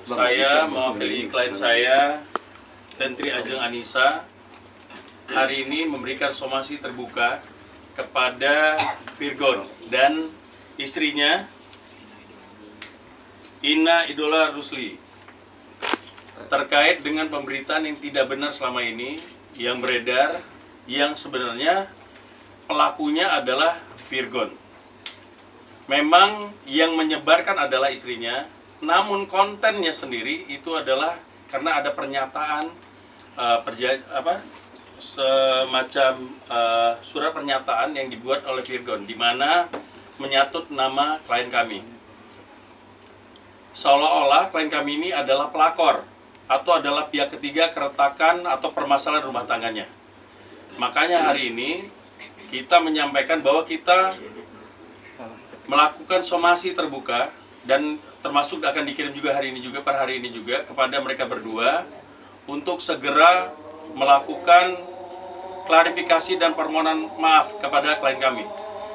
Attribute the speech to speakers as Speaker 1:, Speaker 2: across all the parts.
Speaker 1: Saya mewakili klien saya, Tentri Ajeng Anissa, hari ini memberikan somasi terbuka kepada Virgon dan istrinya Ina Idola Rusli terkait dengan pemberitaan yang tidak benar selama ini yang beredar, yang sebenarnya pelakunya adalah Virgon. Memang yang menyebarkan adalah istrinya, namun kontennya sendiri itu adalah karena ada pernyataan semacam surat pernyataan yang dibuat oleh Virgon, di mana menyatut nama klien kami. Seolah-olah klien kami ini adalah pelakor atau adalah pihak ketiga keretakan atau permasalahan rumah tangganya. Makanya hari ini kita menyampaikan bahwa kita melakukan somasi terbuka dan termasuk akan dikirim juga hari ini juga, per hari ini juga kepada mereka berdua untuk segera melakukan klarifikasi dan permohonan maaf kepada klien kami.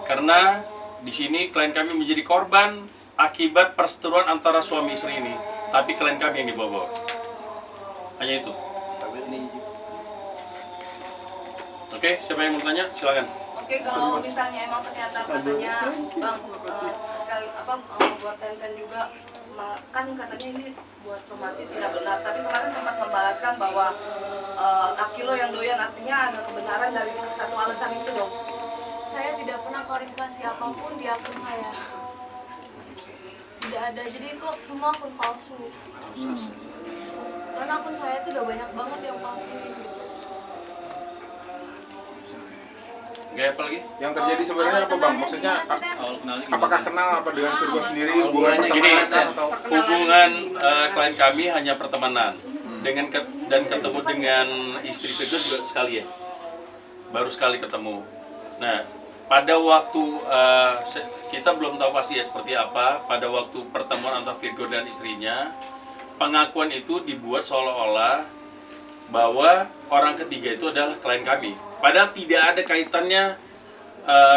Speaker 1: Karena di sini klien kami menjadi korban akibat perseteruan antara suami istri ini, tapi klien kami yang dibawa. Hanya itu. Oke, siapa yang mau tanya? Silakan.
Speaker 2: Oke, kalau misalnya emang ternyata katanya bang buat Tenten juga kan katanya ini buat somasi tidak benar, tapi kemarin sempat membalaskan bahwa laki lo yang doyan, artinya ada kebenaran dari satu alasan itu dong.
Speaker 3: Saya tidak pernah klarifikasi apapun di akun saya. Tidak ada, jadi itu semua akun palsu. Karena akun saya itu udah banyak banget yang palsuin gitu.
Speaker 1: Gak apa lagi?
Speaker 4: Yang terjadi sebenarnya apa bang? Maksudnya apakah kenal apa dengan Virgon sendiri, hubungan pertemanan atau
Speaker 1: hubungan klien kami hanya pertemanan dengan dan ketemu dengan istri Virgon juga sekali ya, baru sekali ketemu. Nah, pada waktu kita belum tahu pasti ya seperti apa. Pada waktu pertemuan antara Virgon dan istrinya, pengakuan itu dibuat seolah-olah bahwa orang ketiga itu adalah klien kami. Padahal tidak ada kaitannya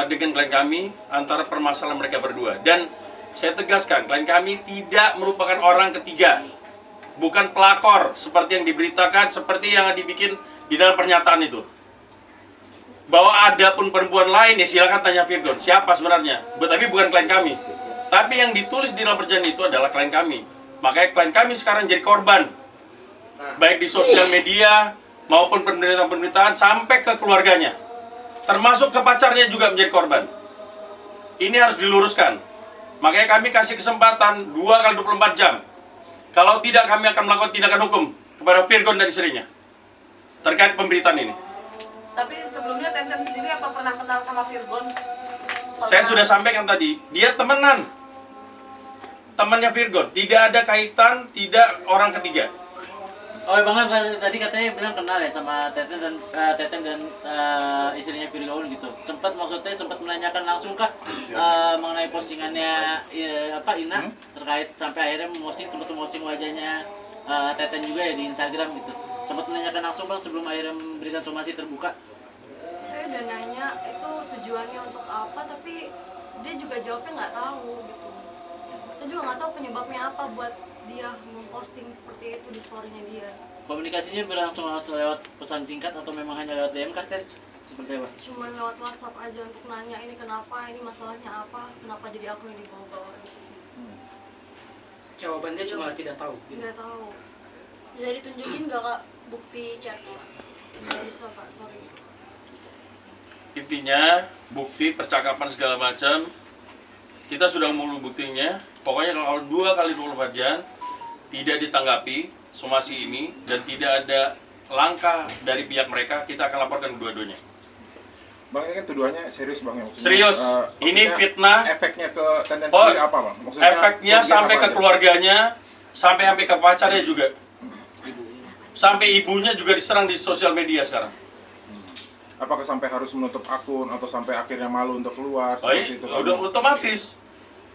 Speaker 1: dengan klien kami antara permasalahan mereka berdua. Dan saya tegaskan, klien kami tidak merupakan orang ketiga, bukan pelakor seperti yang diberitakan, seperti yang dibikin di dalam pernyataan itu. Bahwa ada pun perempuan lain ya silakan tanya Virgon siapa sebenarnya, tapi bukan klien kami. Tapi yang ditulis di dalam perjanjian itu adalah klien kami. Makanya klien kami sekarang jadi korban, baik di sosial media maupun pemberitaan-pemberitaan sampai ke keluarganya, termasuk ke pacarnya juga menjadi korban. Ini harus diluruskan. Makanya kami kasih kesempatan 2x24 jam. Kalau tidak, kami akan melakukan tindakan hukum kepada Virgon dan istrinya terkait pemberitaan ini.
Speaker 2: Tapi sebelumnya Tenten sendiri apa pernah kenal sama Virgon?
Speaker 1: Saya sudah sampaikan tadi, dia temenan, temannya Virgon, tidak ada kaitan, tidak orang ketiga.
Speaker 5: Oh bang, tadi katanya bilang kenal ya sama Teten dan istrinya Virgon gitu. Maksudnya sempat menanyakan langsung kah mengenai postingannya Ina terkait sampai akhirnya sempat memposting wajahnya Teten juga ya di Instagram gitu. Sempat menanyakan langsung bang sebelum akhirnya memberikan somasi terbuka.
Speaker 3: Saya udah nanya itu tujuannya untuk apa, tapi dia juga jawabnya nggak tahu gitu. Saya juga nggak tahu penyebabnya apa buat dia memposting seperti itu di story-nya dia.
Speaker 5: Komunikasinya berlangsung lewat pesan singkat atau memang hanya lewat DM kah, Ten? Seperti apa?
Speaker 3: Cuman lewat WhatsApp aja untuk nanya ini kenapa, ini masalahnya apa, kenapa jadi aku yang dibawa-bawa gitu.
Speaker 6: Jawabannya cuma tidak tahu.
Speaker 3: Nggak tahu. Bisa ditunjukin nggak kak bukti chatnya? Nggak bisa kak, sorry.
Speaker 1: Intinya bukti percakapan segala macam kita sudah mulu buktinya. Pokoknya kalau 2x24 jam tidak ditanggapi somasi ini dan tidak ada langkah dari pihak mereka, kita akan laporkan dua-duanya.
Speaker 4: Bang, ini kan tuduhannya serius bang ya? Maksudnya,
Speaker 1: Serius, ini fitnah.
Speaker 4: Efeknya ke Tenten sendiri apa bang? Maksudnya,
Speaker 1: efeknya sampai ke keluarganya, sampai ke pacarnya juga, sampai ibunya juga diserang di sosial media sekarang.
Speaker 4: Apakah sampai harus menutup akun atau sampai akhirnya malu untuk keluar?
Speaker 1: Baik,
Speaker 4: Itu,
Speaker 1: udah otomatis.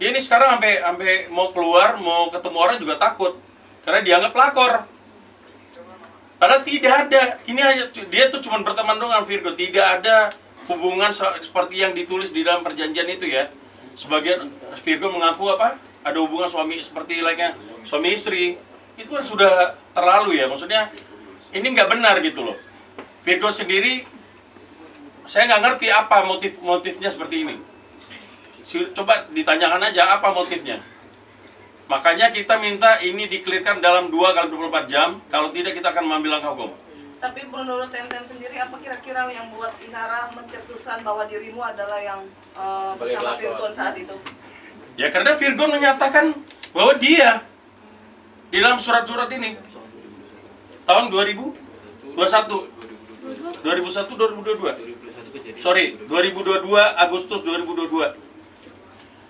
Speaker 1: Dia ini sekarang sampai mau keluar, mau ketemu orang juga takut karena dianggap pelakor. Padahal tidak ada. Ini hanya dia tuh cuma berteman dengan Virgon, tidak ada hubungan seperti yang ditulis di dalam perjanjian itu ya. Sebagian Virgon mengaku apa? Ada hubungan suami seperti suami istri. itu kan sudah terlalu ya, maksudnya ini nggak benar gitu loh. Virgon sendiri, saya nggak ngerti apa motifnya seperti ini. Coba ditanyakan aja apa motifnya. Makanya kita minta ini dikelirkan dalam 2x24 jam, kalau tidak kita akan mengambil langkah hukum.
Speaker 2: Tapi menurut Tenten sendiri, apa kira-kira yang buat Inara mencetuskan bahwa dirimu adalah yang bersama Virgon saat itu?
Speaker 1: Ya karena Virgon menyatakan bahwa dia di dalam surat-surat ini tahun 2021 2022 sorry 2022 Agustus 2022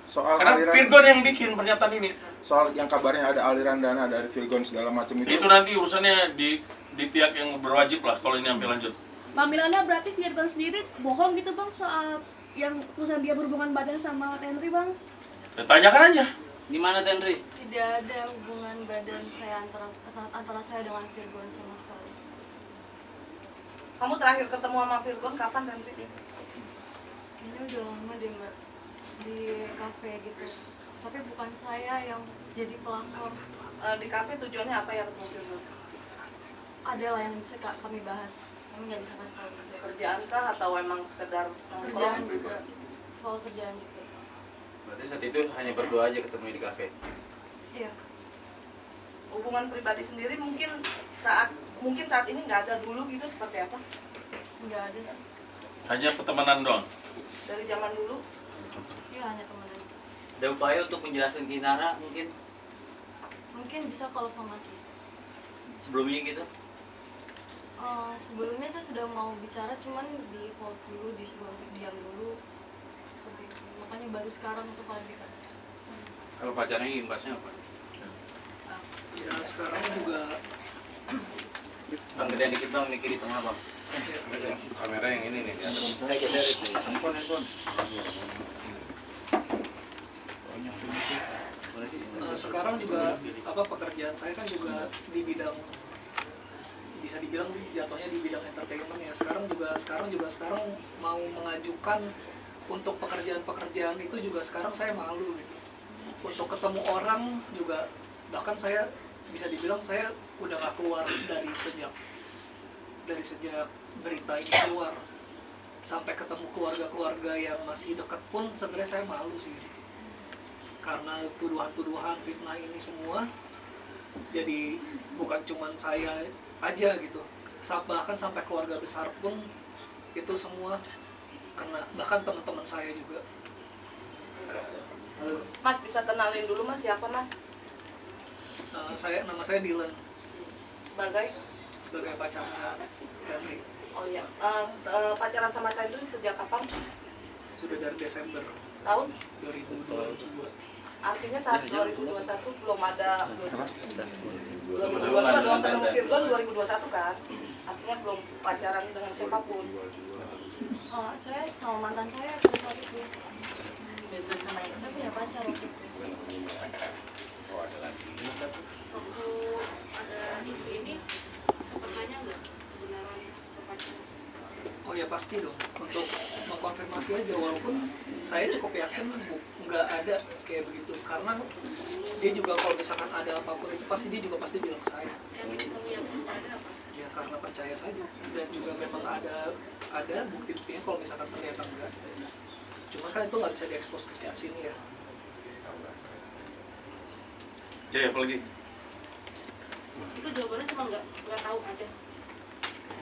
Speaker 4: Soal
Speaker 1: karena
Speaker 4: aliran,
Speaker 1: Virgon yang bikin pernyataan ini.
Speaker 4: soal yang kabarnya ada aliran dana dari Virgon segala macam
Speaker 1: Itu nanti urusannya di pihak yang berwajib lah kalau ini sampai lanjut.
Speaker 6: Panggilannya berarti Virgon sendiri bohong gitu bang soal yang tulisan dia berhubungan badan sama Tenri bang?
Speaker 1: Ya, tanyakan aja.
Speaker 5: Di mana Tenri?
Speaker 3: Tidak ada hubungan badan saya antara saya dengan Virgon sama sekali.
Speaker 2: Kamu terakhir ketemu sama Virgon kapan, Tentri?
Speaker 3: Kayaknya udah lama deh mbak, di kafe gitu. Tapi bukan saya yang jadi pelakor.
Speaker 2: Di kafe tujuannya apa ya ketemu Virgon?
Speaker 3: Ada lah yang bisa kami bahas. Kami nggak bisa kasih tahu.
Speaker 2: Kerjaan kah atau emang sekedar
Speaker 3: Kerjaan juga, soal kerjaan juga.
Speaker 7: Berarti saat itu hanya berdua aja ketemu di kafe.
Speaker 3: Iya.
Speaker 2: Hubungan pribadi sendiri mungkin saat ini nggak ada, dulu gitu seperti apa?
Speaker 3: Nggak ada sih.
Speaker 1: Hanya pertemanan doang.
Speaker 2: Dari zaman dulu?
Speaker 3: Iya, hanya teman aja.
Speaker 5: Ada upaya untuk menjelaskan ke Inara mungkin
Speaker 3: Mungkin bisa kalau somasi.
Speaker 5: sebelumnya gitu.
Speaker 3: Sebelumnya saya sudah mau bicara, cuman di hold dulu, disuruh untuk diam dulu. Seperti itu. Makanya baru sekarang untuk klarifikasi.
Speaker 7: Kalau pacarnya imbasnya apa?
Speaker 8: Ya sekarang juga
Speaker 7: Bang, gedean dikit bang, ini kiri tengah bang. Kamera yang ini nih. Saya geser itu. Handphone.
Speaker 8: sekarang juga pekerjaan saya kan juga di bidang, bisa dibilang jatuhnya di bidang entertainment ya. Sekarang mau mengajukan untuk pekerjaan itu juga sekarang saya malu gitu. Untuk ketemu orang juga, bahkan saya bisa dibilang saya udah gak keluar dari sejak berita ini keluar, sampai ketemu keluarga yang masih dekat pun sebenarnya saya malu sih, karena tuduhan-tuduhan fitnah ini semua. Jadi bukan cuman saya aja gitu, bahkan sampai keluarga besar pun itu semua kena, bahkan teman-teman saya juga.
Speaker 2: Mas bisa kenalin dulu Mas, siapa Mas?
Speaker 8: Nama saya Dylan,
Speaker 2: Sebagai
Speaker 8: pacarnya Tenri.
Speaker 2: Oh iya, pacaran sama Tentri sejak kapan?
Speaker 8: Sudah dari Desember
Speaker 2: Tahun?
Speaker 8: 2022.
Speaker 2: Artinya saat 2021 belum ada 2022 doang ketemu Virgon 2021 kan? Artinya belum pacaran dengan siapapun.
Speaker 3: Saya sama mantan saya pada saat itu. Saya punya pacar waktu itu.
Speaker 9: Waktu ada isu ini sempat tanya nggak kebenaran pacaran?
Speaker 8: Oh ya pasti dong, untuk mengkonfirmasi aja, walaupun saya cukup yakin nggak ada kayak begitu, karena dia juga kalau misalkan ada apapun itu pasti dia juga pasti bilang ke saya.
Speaker 9: Yang bikin kamu yakin ada apa?
Speaker 8: Ya karena percaya saja, dan juga memang ada bukti-buktinya kalau misalkan ternyata enggak. Cuma kan itu nggak bisa diekspos ke sini ya.
Speaker 1: Oke, apa lagi?
Speaker 9: Itu jawabannya cuma nggak tahu aja.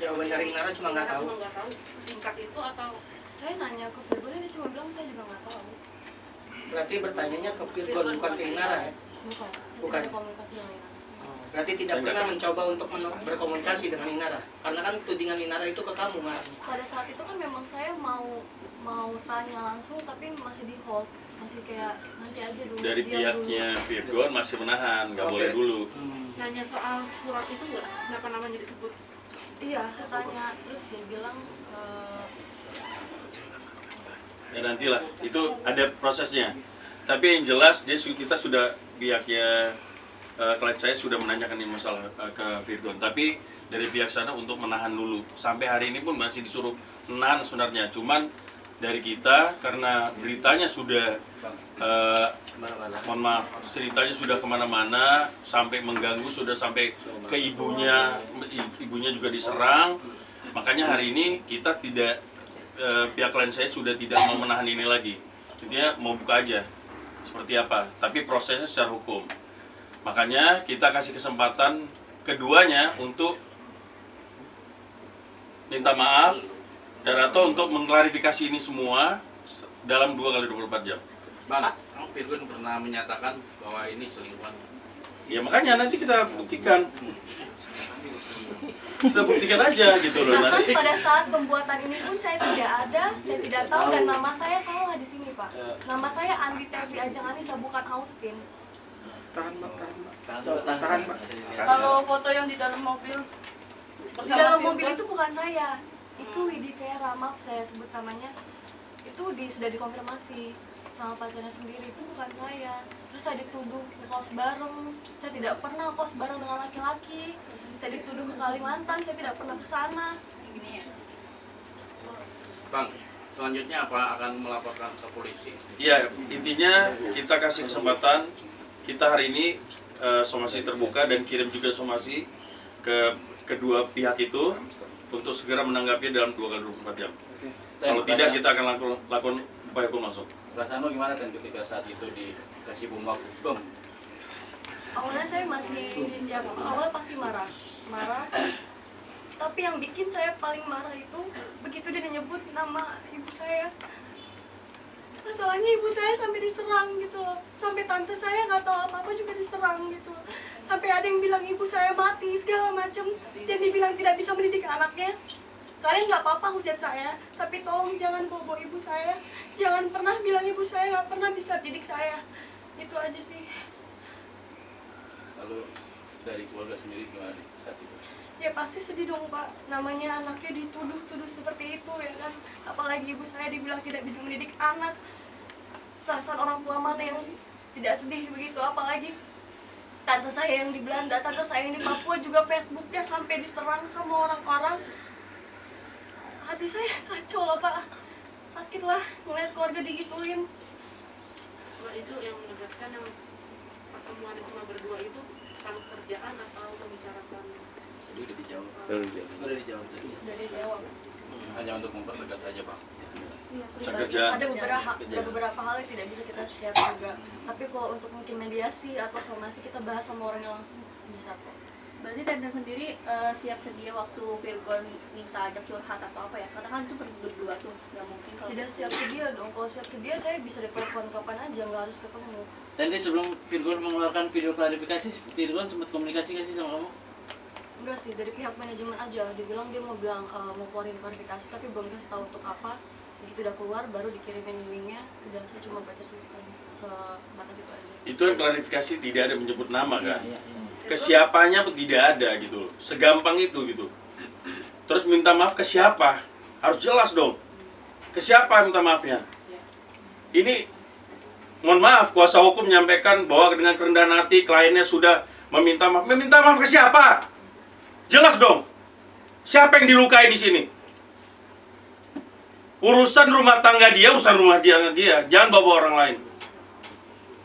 Speaker 2: Jawaban dari Nara cuma nggak tahu.
Speaker 9: Cuma nggak tahu. Singkat itu atau
Speaker 3: Saya nanya ke Virgon, dia cuma bilang saya juga nggak tahu.
Speaker 10: Berarti bertanyanya ke Virgon bukan ke Inara ya?
Speaker 3: Bukan.
Speaker 10: Bukan.
Speaker 3: Tidak ada komunikasi dengan Inara.
Speaker 10: Berarti tidak pernah mencoba untuk berkomunikasi dengan Inara, karena kan tudingan Inara itu ke kamu malah.
Speaker 3: Pada saat itu kan memang saya mau tanya langsung, tapi masih di hold, masih kayak nanti aja dulu.
Speaker 1: Dari
Speaker 3: diam
Speaker 1: pihaknya
Speaker 3: dulu.
Speaker 1: Virgon masih menahan, nggak
Speaker 10: Oke.
Speaker 1: boleh dulu.
Speaker 9: nanya soal surat itu nggak? Kenapa namanya disebut?
Speaker 3: Iya, saya tanya, terus dia bilang
Speaker 1: Ya nantilah, itu ada prosesnya. Tapi yang jelas kita sudah pihaknya klien saya sudah menanyakan ini masalah ke Virgon. Tapi dari pihak sana untuk menahan dulu. Sampai hari ini pun masih disuruh menahan sebenarnya. Cuman dari kita karena beritanya sudah mohon maaf, ceritanya sudah kemana-mana, sampai mengganggu, sudah sampai ke ibunya juga diserang. Makanya hari ini kita tidak, pihak klien saya sudah tidak mau menahan ini lagi. Intinya mau buka aja seperti apa, tapi prosesnya secara hukum. Makanya kita kasih kesempatan keduanya untuk minta maaf dan atau untuk mengklarifikasi ini semua dalam 2x24 jam.
Speaker 7: Bang, Virgon pernah menyatakan bahwa ini selingkuhan.
Speaker 1: Ya makanya nanti kita buktikan. Kita buktikan aja gitu loh
Speaker 3: Bahkan
Speaker 1: nanti.
Speaker 3: pada saat pembuatan ini pun saya tidak ada, saya tidak tahu dan nama saya salah di sini Pak. Nama saya Andi Terli Ajeng Anissa, bukan Austin.
Speaker 4: Tahan, Mbak.
Speaker 5: Tahan.
Speaker 2: Kalau foto yang di dalam mobil
Speaker 3: Di dalam mobil itu bukan saya, itu Widi Vera, maaf saya sebut namanya. Itu sudah dikonfirmasi sama pacarnya sendiri, itu bukan saya. Terus saya dituduh kos bareng, saya tidak pernah kos bareng dengan laki-laki. Saya dituduh ke Kalimantan, saya tidak pernah ke sana.
Speaker 7: Bang, selanjutnya apa akan melaporkan ke polisi?
Speaker 1: Iya, intinya kita kasih kesempatan. Kita hari ini somasi terbuka dan kirim juga somasi ke kedua pihak itu untuk segera menanggapi dalam 2x24 jam. Kalau tidak, kita akan lakukan upaya hukum langsung.
Speaker 7: Perasaan lo gimana kan ketika saat itu dikasih bom?
Speaker 3: Awalnya saya masih, ya awalnya pasti marah. Tapi yang bikin saya paling marah itu begitu dia nyebut nama ibu saya. Masalahnya ibu saya sampai diserang gitu loh. Sampai tante saya nggak tahu apa-apa juga diserang gitu loh. Sampai ada yang bilang ibu saya mati segala macam dan dibilang tidak bisa mendidik anaknya. Kalian nggak apa-apa hujat saya, tapi tolong jangan bawa ibu saya. Jangan pernah bilang ibu saya nggak pernah bisa didik saya. Itu aja sih.
Speaker 7: Lalu dari keluarga sendiri gimana saat itu?
Speaker 3: Ya pasti sedih dong Pak, namanya anaknya dituduh seperti itu ya kan. Apalagi ibu saya dibilang tidak bisa mendidik anak. Perasaan orang tua mana yang tidak sedih begitu, apalagi tante saya yang di Belanda, tante saya yang di Papua juga Facebooknya sampai diserang sama orang-orang. Hati saya kacau lah Pak, sakit lah ngeliat keluarga digituin.
Speaker 9: Mbak, itu yang menegaskan yang pertemuan cuma berdua itu tentang kerjaan atau membicarakan?
Speaker 7: Jadi udah dijawab.
Speaker 5: Udah dijawab tadi.
Speaker 3: Udah dijawab.
Speaker 7: Hanya untuk mempertegas aja bang.
Speaker 3: Iya,
Speaker 1: Kerjaan.
Speaker 3: ada beberapa hal yang tidak bisa kita share juga. Tapi kalau untuk mungkin mediasi atau somasi kita bahas sama orangnya langsung bisa kok.
Speaker 6: Berarti Tenten sendiri siap sedia waktu Virgon minta ajak curhat atau apa ya? Karena kan itu berdua tuh, nggak mungkin kalau
Speaker 3: Tidak siap sedia dong, kalau siap sedia saya bisa ditelepon kapan aja, nggak harus ketemu.
Speaker 5: Tadi sebelum Virgon mengeluarkan video klarifikasi, Virgon sempat komunikasi nggak sih sama kamu?
Speaker 3: Enggak sih, dari pihak manajemen aja. Dia mau keluarin klarifikasi tapi belum kasih tahu untuk apa. Begitu udah keluar baru dikirimin linknya. Udah, saya cuma baca sebatas itu aja.
Speaker 1: Itu yang klarifikasi tidak ada menyebut nama kan?
Speaker 5: Iya.
Speaker 1: Kesiapannya pun tidak ada gitu loh. Segampang itu gitu. Terus minta maaf ke siapa? Harus jelas dong. Ke siapa minta maafnya? Ini mohon maaf, kuasa hukum menyampaikan bahwa dengan kerendahan hati kliennya sudah meminta maaf. Meminta maaf ke siapa? Jelas dong. Siapa yang dilukai di sini? Urusan rumah tangga dia, urusan rumah dia. Jangan bawa orang lain.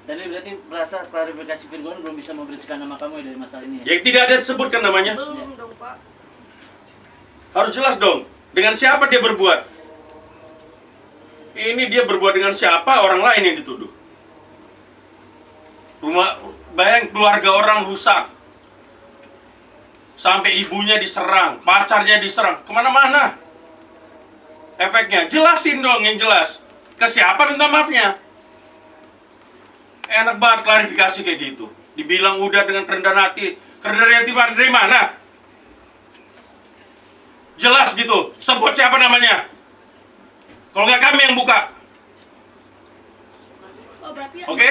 Speaker 5: Tadi berarti merasa klarifikasi Virgon belum bisa membersihkan nama kamu ya dari masalah ini ya?
Speaker 1: Yang tidak ada disebutkan namanya.
Speaker 3: Belum dong Pak.
Speaker 1: Harus jelas dong. Dengan siapa dia berbuat? Ini dia berbuat dengan siapa? Orang lain yang dituduh. Bayang keluarga orang rusak. Sampai ibunya diserang, pacarnya diserang, kemana-mana. Efeknya, jelasin dong yang jelas. Ke siapa minta maafnya? Enak banget klarifikasi kayak gitu. Dibilang udah dengan kerendahan hati. Kerendahan hati dari mana? Jelas gitu, sebut siapa namanya. Kalau nggak kami yang buka.
Speaker 6: Oh berarti
Speaker 1: Oke.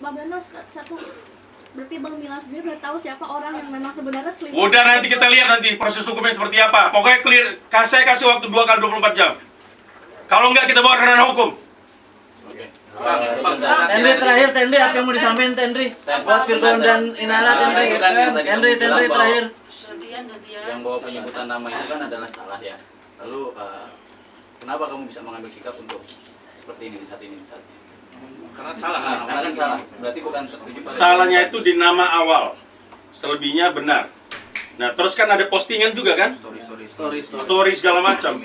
Speaker 6: Bang Dano satu, berarti Bang Milan sendiri udah tahu siapa orang yang memang sebenarnya selingkuh.
Speaker 1: Udah, nanti kita lihat nanti proses hukumnya seperti apa. Pokoknya clear, saya kasih waktu 2x24 jam. Kalau nggak kita bawa ke ranah hukum.
Speaker 7: Oke.
Speaker 5: Tendri terakhir, Tendri apa yang mau disampaikan Tendri? Buat Virgon dan Inara, Tendri terakhir.
Speaker 7: Yang bawa penyebutan nama itu kan adalah salah ya. Lalu Kenapa kamu bisa mengambil sikap untuk seperti ini saat ini?
Speaker 10: Karena salah kan?
Speaker 7: Karena kan salah. Berarti bukan setuju pada
Speaker 1: Salahnya itu di nama awal, selebihnya benar. Nah, terus kan ada postingan juga kan? Story segala macam.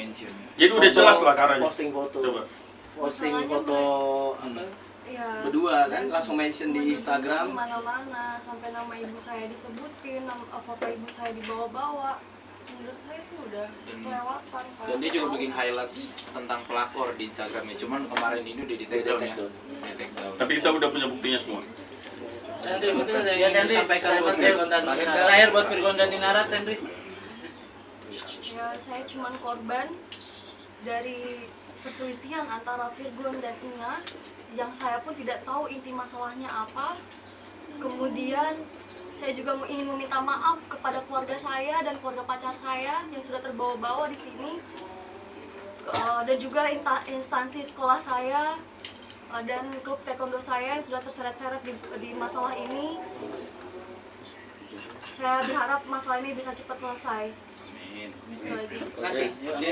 Speaker 1: Jadi udah jelas lah caranya.
Speaker 10: Posting foto.
Speaker 1: Coba.
Speaker 10: Posting
Speaker 3: Masalahnya
Speaker 10: foto apa?
Speaker 3: Iya.
Speaker 10: Berdua kan langsung mention di Instagram.
Speaker 3: Mana-mana sampai nama ibu saya disebutin, foto ibu saya dibawa-bawa. Menurut saya itu udah kelewatan. Pak.
Speaker 11: Dan dia juga bikin highlights tentang pelakor di Instagramnya. Cuman kemarin ini udah di take down ya. Di take down.
Speaker 1: Tapi kita udah punya buktinya semua.
Speaker 10: Tadi betul ada
Speaker 5: Ya,
Speaker 10: yang
Speaker 5: Tendri,
Speaker 10: disampaikan buat Virgon dan Ninara.
Speaker 5: terakhir buat Virgon dan Ninara, Tendri.
Speaker 3: Ya, saya cuman korban dari perselisihan antara Virgon dan Ina yang saya pun tidak tahu inti masalahnya apa. Kemudian saya juga ingin meminta maaf kepada keluarga saya dan keluarga pacar saya yang sudah terbawa-bawa di sini. Dan juga instansi sekolah saya dan klub taekwondo saya yang sudah terseret-seret di masalah ini. Saya berharap masalah ini bisa cepat selesai. Itu aja.
Speaker 10: Terima kasih.
Speaker 1: Oke?